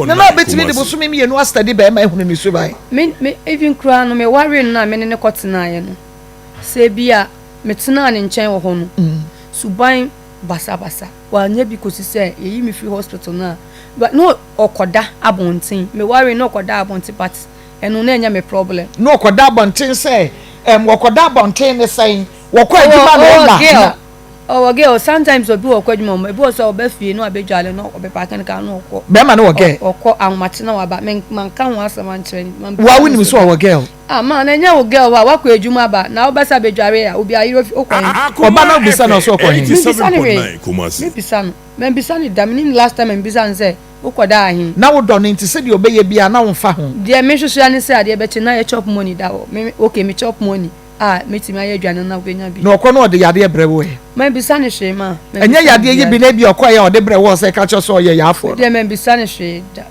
na na betimi de boso me no study be ma ehunu ni so bai me even kra no me worry na me ne kotena ye no se bia me tena ne nchen wo ho no suban basa wa nya bi kosi se yi me free hospital na but no okoda abontin me worry no okoda abontin but eno na nya me problem no okoda abontin se okoda abontin ne sai wokwa adwuma no ma oh girl sometimes obi wokwa adwuma obi so obafie no abedwale no obepakan ka no okọ be ma no woge okọ anwate na waba man kan ho asama nkyerɛ wa woni so wo girl man na nya wo girl wa wakọ adwuma ba na obasa bedware ya obi ayiro okọ oba na bisa na so okọ hin 87.9 me bisa ni damini last time me bisa nse ukoda ahin na wo do no nti se de obeye bia na wo mfa ho de me hwehwe ani se ade bechi na ye chop money da wo me okay me chop money meti ma ye adwane na obenya bi na okọ na ode yade brewo e me bisa ni hwe ma enya yade ye bi na bi okọ ye ode brewo se ka cho so ye ya afọ de me bisa ni hwe da